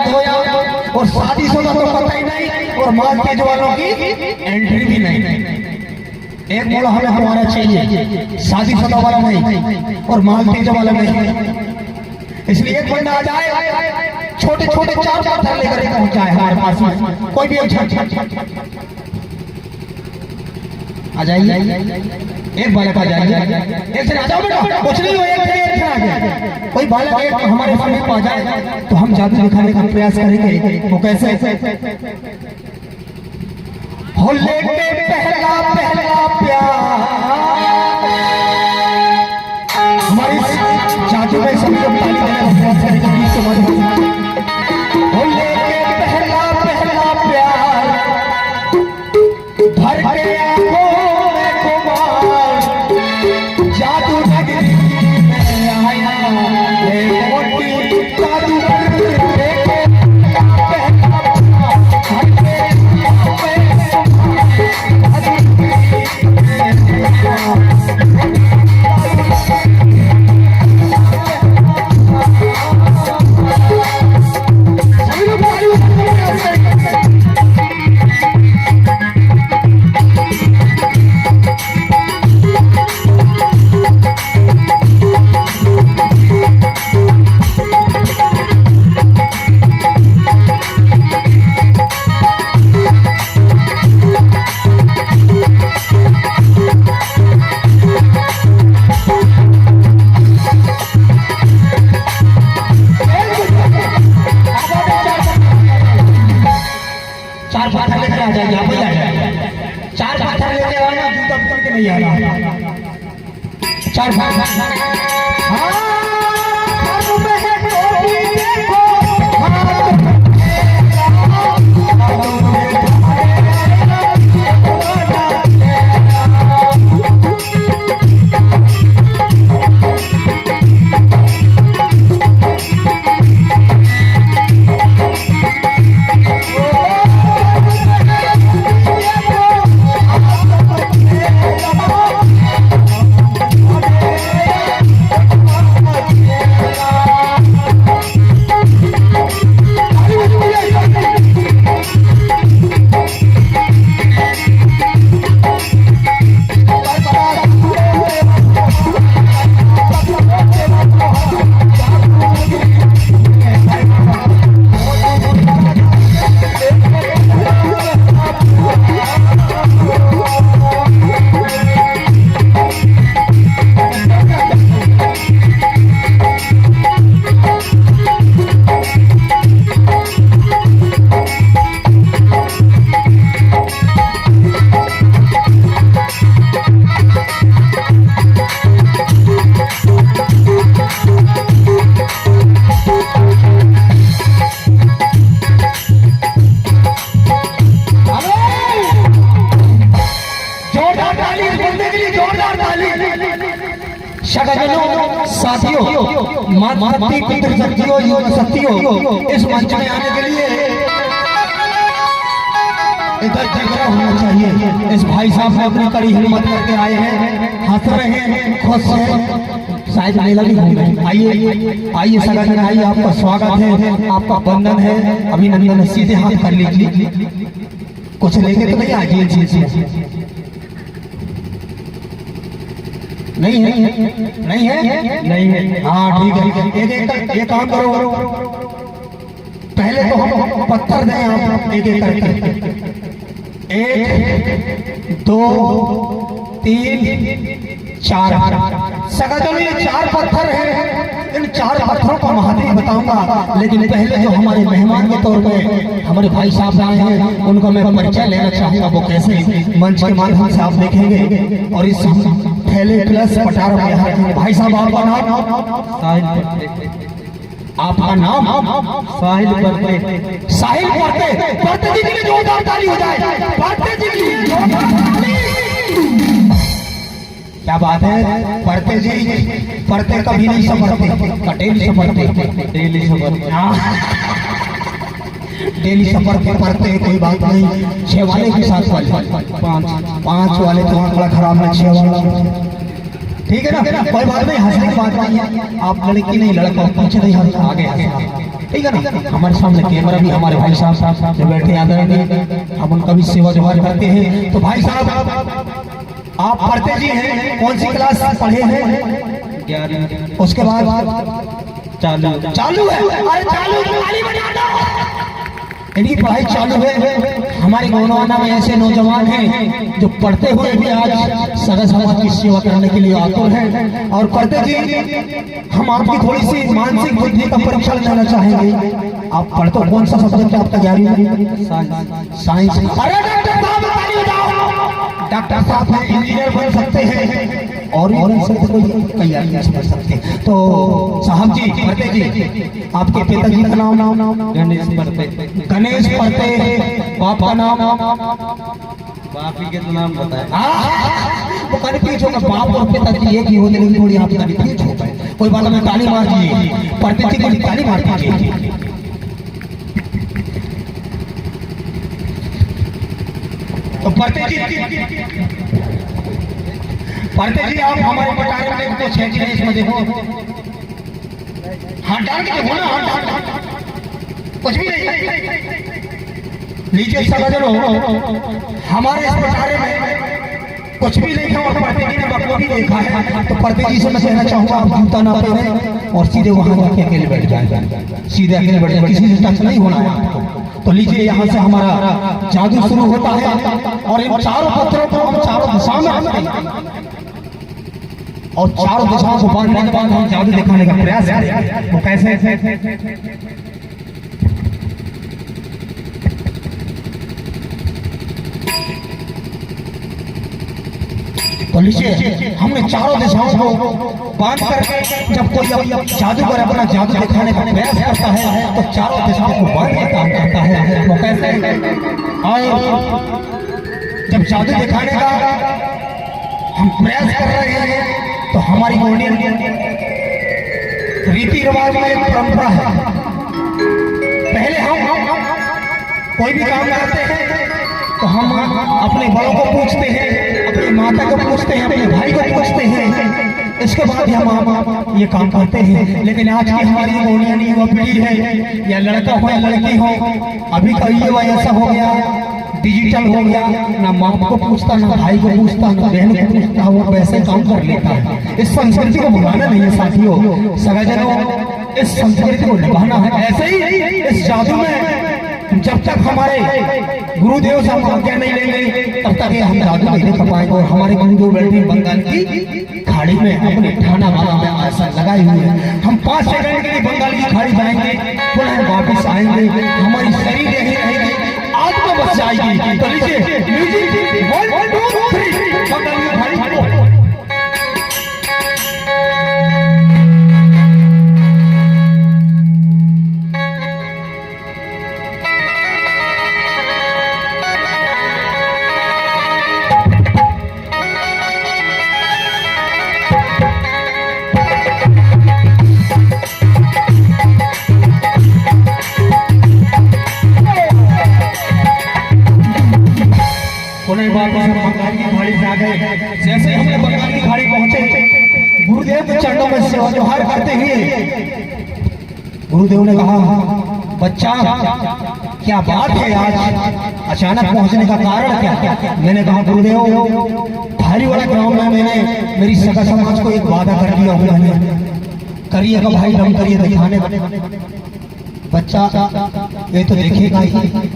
धोया और शादीशुदा तो पता ही नहीं और मार्केज वालों की एंट्री भी नहीं। एक मोड़ा हमें हमारा चाहिए, शादीशुदा वाला नहीं और मार्केज वाला नहीं। इसलिए एक बंदा आ जाए, छोटे छोटे 4 पत्थर लेकर पहुंचाए हमारे पास में, कोई भी आ जाइए, एक बालक आ जाइए, एक से आ जाओ बेटा, कुछ नहीं हो, एक से आ जाए। कोई बालक एक हमारे सामने आ जाए तो हम जादू दिखाने का प्रयास करेंगे। वो कैसे? हो लेके पहला पहला प्यार, हमारी जादू में सभी लोग ताली देने का प्रयास करेंगे। समझ हो लेके पहला पहला प्यार, भर के आंखों में कुमार, जादू नगरी में आया ये मोटी जादू साथियों, मातृ पितृ शक्तियों, योग शक्तियों, इस मंच में आने के लिए इधर जगह होना चाहिए। इस भाई साहब ने अपनी कड़ी हिम्मत करके आए हैं, हंस रहे हैं, खुश हैं, शायद मेला भी होंगे। आइए आइए सगन आइए, आपका स्वागत है, आपका वंदन है, अभिनंदन है। सीधे हाथ कर लीजिए, कुछ लेके तो नहीं आइए। नहीं है, नहीं है, नहीं है। हाँ ठीक है, एक काम करो, पहले तो हम पत्थर दें आप एक एक करके। 1 2 3 4 सगा चलो, ये 4 पत्थर हैं। इन 4 पत्थरों का महत्व बताऊंगा, लेकिन पहले जो हमारे मेहमान के तौर पे हमारे भाई साहब आए हैं, उनको मैं परिचय लेना चाहूंगा। वो कैसे मंच के माध्यम से आप देखेंगे। और इस थैले प्लस पटार में भाई साहब, आपका नाम? आपका नाम? साहिल परते। साहिल परते, परते जी के लिए जोरदार ताली हो जाए। परते जी के लिए जोरदार ताली। क्या बात है परते जी, परते कभी नहीं संभरते, कटेल संभरते, डेली संभरते, डेली सफर पे पढ़ते, कोई बात नहीं। 6 वाले के साथ वाले 5 वाले तो आंकड़ा खराब है, 6 वाला ठीक है ना, कोई बात नहीं। हंसने की बात नहीं है, आप लड़की नहीं लड़का, पीछे नहीं हंसना, आगे हंसना। ठीक है ना। हमारे सामने कैमरा भी हमारे भाई साहब जो बैठे याद रहेंगे, हम उनका भी सेवा जवाब करते हैं। तो भाई साहब आप पढ़ते जी हैं, कौन सी क्लास पढ़े हैं? 11। उसके बाद चालू है। अरे चालू ताली बजा दो। इनकी पढ़ाई चालू है। हमारे गोंडवाना में ऐसे नौजवान हैं जो पढ़ते हुए भी आज सगा समाज की सेवा करने के लिए आतुर हैं। और करते जी हम आपकी थोड़ी सी मानसिक बुद्धि का परीक्षा लेना चाहेंगे। आप पढ़ते हो, कौन सा सब्जेक्ट है आपका? 11वीं साइंस। अरे डॉक्टर साहब ताली बजाओ। डॉक्टर साहब हैं, इंजीनियर बन सकते हैं और कोई तैयारी कर सकते हैं। तो साहब जी पढ़ते जी, आपके पिताजी का नाम? गणेश पढ़ते। गणेश पढ़ते। बाप का नाम? बाप ही के तो नाम बताए। वो कन्फ्यूज होगा, बाप और पिताजी एक ही होते, लेकिन थोड़ी आप कन्फ्यूज हो गए। कोई बात नहीं, ताली मार दीजिए। पढ़ते जी कोई ताली मार दीजिए। तो पढ़ते जी आप हमारे बटारे में कुछ है कि नहीं इसमें देखो। हाँ डाल के देखो ना, हाँ कुछ भी नहीं। नीचे समझ लो, हमारे इस बटारे में कुछ भी नहीं है और पढ़ते जी ने बखूबी देखा है। तो पढ़ते जी से मैं कहना चाहूंगा, आप जूता ना पहने और सीधे वहां जाके अकेले बैठ जाए। सीधे अकेले बैठ जाए, किसी से टच नहीं होना है आपको। तो लीजिए यहाँ से हमारा जादू शुरू होता है और इन चारों पत्थरों को हम चारों दिशा में रखते हैं और चारों दिशाओं को बांधने के बाद हम जादू दिखाने का प्रयास करेंगे। वो कैसे? तो लीजिए हमने चारों दिशाओं को बांध कर जब कोई जादूगर अपना जादू दिखाने का प्रयास करता है तो चारों दिशाओं को बांध के काम करता है। वो कैसे? और जब जादू दिखाने का हम प्रयास कर रहे हैं तो हमारी गोंडियन रीति रिवाज में एक परंपरा है। पहले हम कोई भी काम करते हैं तो हम अपने बड़ों को पूछते हैं, अपनी माता को पूछते हैं, अपने भाई को पूछते हैं, इसके बाद हम ये काम करते हैं। लेकिन आज की हमारी गोंडियन युवा पीढ़ी है, या लड़का हो या लड़की हो, अभी का युवा ऐसा हो गया, डिजिटल हो गया, ना माँ को पूछता, ना भाई को पूछता, ना बहन को पूछता, वो वैसे काम कर लेता है। इस संस्कृति को भुलाना नहीं है साथियों, सगाजनों, इस संस्कृति को निभाना है। ऐसे ही इस जादू में जब तक हमारे गुरुदेव से हम आज्ञा नहीं लेंगे तब तक ये हम जादू नहीं कर पाएंगे। और हमारे गुरुदेव बैठे बंगाल की खाड़ी में अपने ठाना वाला में आसन लगाए हुए हैं। हम 5 सेकंड के लिए बंगाल की खाड़ी जाएंगे, पुनः वापस आएंगे, हमारी शरीर यही रहेगी, आत्मा बच जाएगी। तो लीजिए म्यूजिक 1 2 3 बंगाल की खाड़ी। जैसे हमने बंगाल की खाड़ी पहुंचे, गुरुदेव के चरणों में सेवा जोहार करते हुए गुरुदेव ने कहा, बच्चा क्या बात है, आज अचानक पहुंचने का कारण क्या? मैंने कहा गुरुदेव, थारीवाड़ा गांव में मैंने मेरी सगा समाज को एक वादा कर दिया हुआ है, करिएगा भाई, दम करिए दिखाने का। बच्चा ये तो देखेगा ही,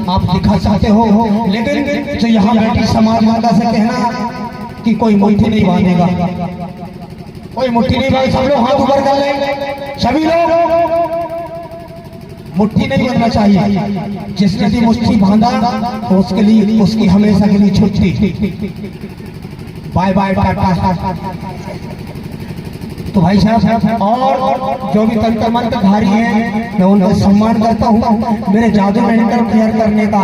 आप दिखा सकते हो, लेकिन जो यहाँ बैठी समाज माता से कहना कि कोई मुट्ठी नहीं बांधेगा, कोई मुट्ठी नहीं बांधे। सब लोग हाथ ऊपर कर लें, सभी लोग मुट्ठी नहीं बांधना चाहिए। जिसने भी मुट्ठी बांधा तो उसके लिए, उसकी हमेशा के लिए छुट्टी, बाय बाय टाटा। तो भाई साहब, और जो भी तंत्र मंत्रधारी हैं मैं उनका सम्मान करता हूँ। मेरे जादू में इंटरफेयर करने का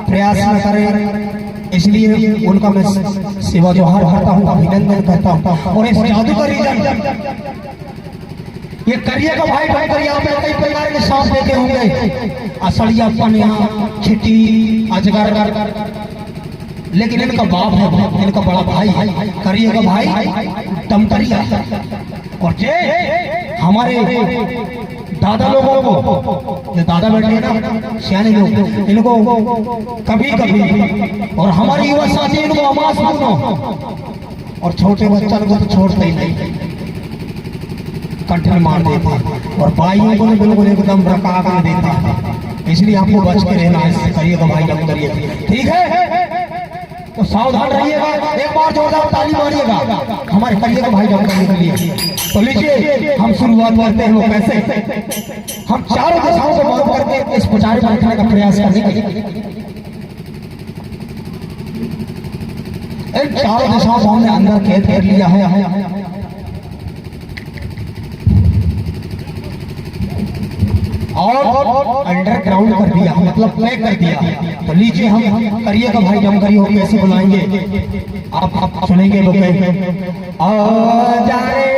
प्रयास न करें, इसलिए उनका मैं सेवा जोहार करता हूँ, अभिनंदन करता हूँ। और इस जादू का रीजन ये करिएगा भाई, भाई यहाँ पे कई प्रकार के सांप देखे होंगे, असड़िया, पनिया, छिटी, अजगर, लेकिन इनका बाप है, इनका बड़ा भाई है, करिएगा भाई, दम करिए। और जे हमारे दादा लोगों को, जो दादा बैठे हैं ना सियाने लोग, इनको कभी कभी और हमारी युवा साथी इनको आवाज सुनो, और छोटे बच्चा को तो छोड़ते ही नहीं, कंठन मार देता और भाइयों को बिल्कुल एकदम रका कर देता। इसलिए आपको बच के रहना है, करिएगा भाई, जब करिए ठीक है, तो सावधान रहिएगा। एक बार जोरदार ताली मारिएगा हमारे करिएगा भाई जब करने के लिए। तो लीजिए हम शुरुआत करते हैं वो कैसे, हम चारों दिशाओं को बंद करके इस पुजारी को रखने का प्रयास करेंगे। इन चारों दिशाओं को हमने अंदर कैद कर लिया है और अंडरग्राउंड कर दिया, मतलब प्ले कर दिया। तो लीजिए हम करिएगा भाई जम करिए, हो कैसे बुलाएंगे आप सुनेंगे वो कहेंगे आ जा रे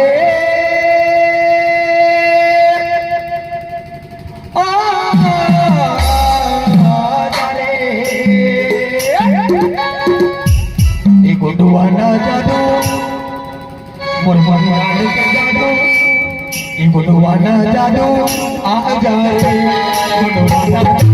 गुडवाना जादू मुरमुराने का जादू, गुडवाना जादू आ जाए गुडवाना